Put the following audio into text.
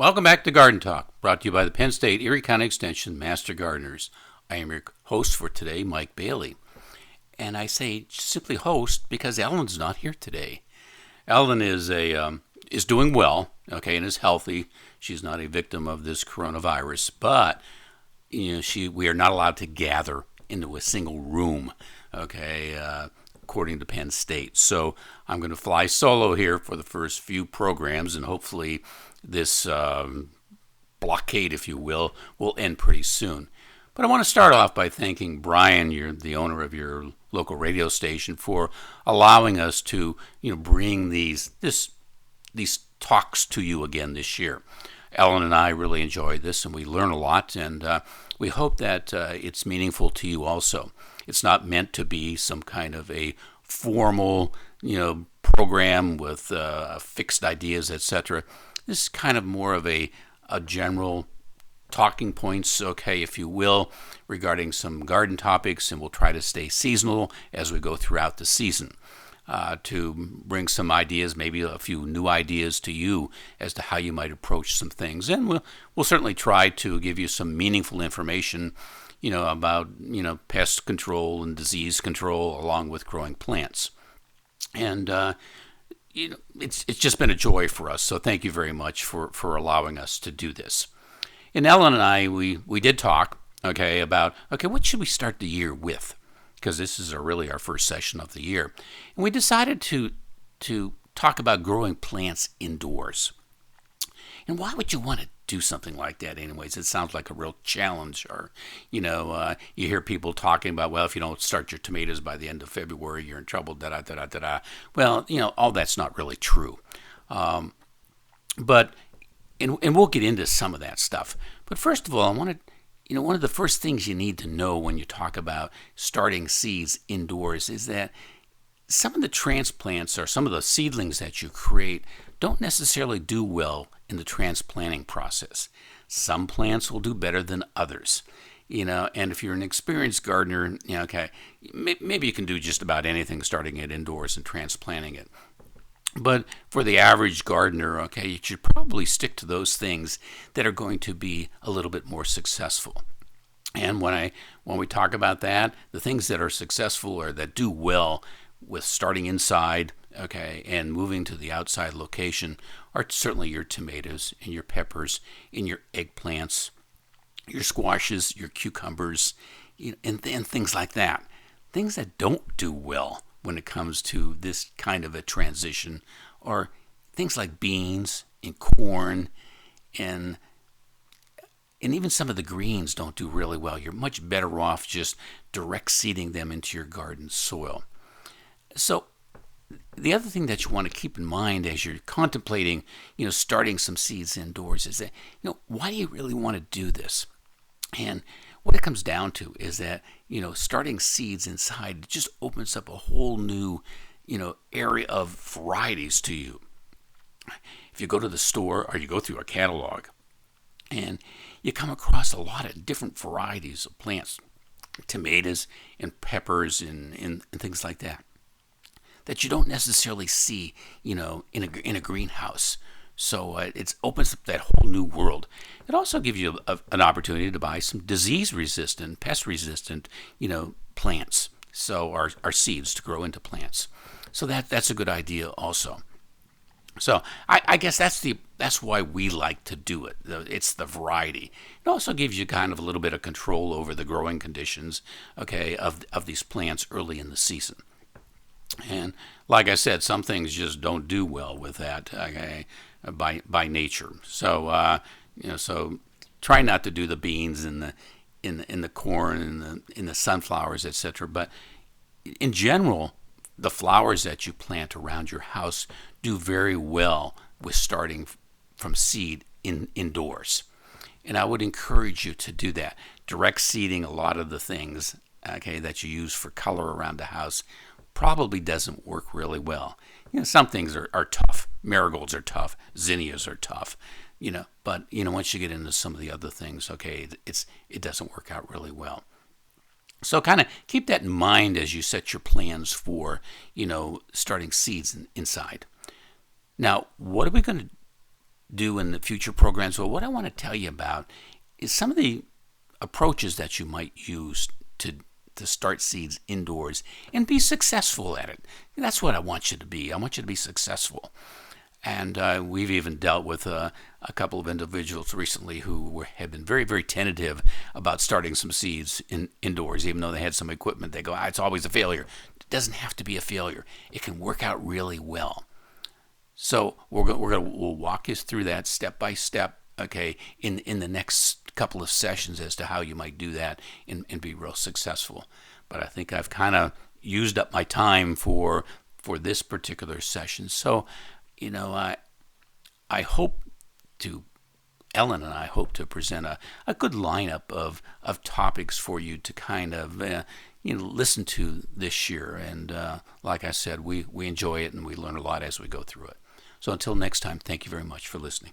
Welcome back to Garden Talk, brought to you by the Penn State Erie County Extension Master Gardeners. I am your host for today, Mike Bailey. And I say simply host because Ellen's not here today. Ellen is doing well, okay, and is healthy. She's not a victim of this coronavirus, but we are not allowed to gather into a single room, okay, according to Penn State. So I'm going to fly solo here for the first few programs, and hopefully this blockade, if you will end pretty soon. But I want to start off by thanking Brian, you're the owner of your local radio station, for allowing us to, bring these talks to you again this year. Ellen and I really enjoy this, and we learn a lot, and we hope that it's meaningful to you also. It's not meant to be some kind of a formal, program with fixed ideas, etc. This is kind of more of a general talking points, okay, if you will, regarding some garden topics, and we'll try to stay seasonal as we go throughout the season to bring some ideas, maybe a few new ideas to you as to how you might approach some things. And we'll certainly try to give you some meaningful information, about, pest control and disease control along with growing plants. And, it's just been a joy for us. So thank you very much for allowing us to do this. And Ellen and I, we did talk, about, what should we start the year with? Because this is really our first session of the year. And we decided to talk about growing plants indoors. And why would you want to do something like that anyways? It sounds like a real challenge. Or, you hear people talking about, well, if you don't start your tomatoes by the end of February, you're in trouble, da-da-da-da-da-da. Well, all that's not really true. But we'll get into some of that stuff. But first of all, I wanted, one of the first things you need to know when you talk about starting seeds indoors is that some of the transplants or some of the seedlings that you create don't necessarily do well in the transplanting process. Some plants will do better than others. And if you're an experienced gardener, maybe you can do just about anything starting it indoors and transplanting it. But for the average gardener, you should probably stick to those things that are going to be a little bit more successful. And when we talk about that, the things that are successful or that do well with starting inside, and moving to the outside location are certainly your tomatoes and your peppers and your eggplants, your squashes, your cucumbers, and things like that. Things that don't do well when it comes to this kind of a transition are things like beans and corn and even some of the greens don't do really well. You're much better off just direct seeding them into your garden soil. So the other thing that you want to keep in mind as you're contemplating, starting some seeds indoors is that, why do you really want to do this? And what it comes down to is that, starting seeds inside just opens up a whole new, area of varieties to you. If you go to the store or you go through a catalog and you come across a lot of different varieties of plants, tomatoes and peppers and things like that you don't necessarily see, in a greenhouse. So it opens up that whole new world. It also gives you an opportunity to buy some disease-resistant, pest-resistant, plants. So our seeds to grow into plants. So that's a good idea also. So I guess that's why we like to do it. It's the variety. It also gives you kind of a little bit of control over the growing conditions, of these plants early in the season. And like I said, some things just don't do well with that, by nature. So so try not to do the beans and the corn and in the sunflowers, etc. But in general, the flowers that you plant around your house do very well with starting from seed indoors. And I would encourage you to do that. Direct seeding a lot of the things, that you use for color around the house probably doesn't work really well. Some things are tough. Marigolds are tough. Zinnias are tough. But once you get into some of the other things, it doesn't work out really well. So kind of keep that in mind as you set your plans for, starting seeds inside. Now, what are we going to do in the future programs. Well, what I want to tell you about is some of the approaches that you might use to start seeds indoors and be successful at it. And that's what I want you to be. I want you to be successful. And we've even dealt with a couple of individuals recently who have been very, very tentative about starting some seeds indoors, even though they had some equipment. They go, it's always a failure. It doesn't have to be a failure. It can work out really well. So we'll walk you through that step by step, okay, in the next couple of sessions as to how you might do that and be real successful. But I think I've kind of used up my time for this particular session. So, I hope to, Ellen and I hope to present a good lineup of topics for you to kind of, listen to this year. And like I said, we enjoy it and we learn a lot as we go through it. So until next time, thank you very much for listening.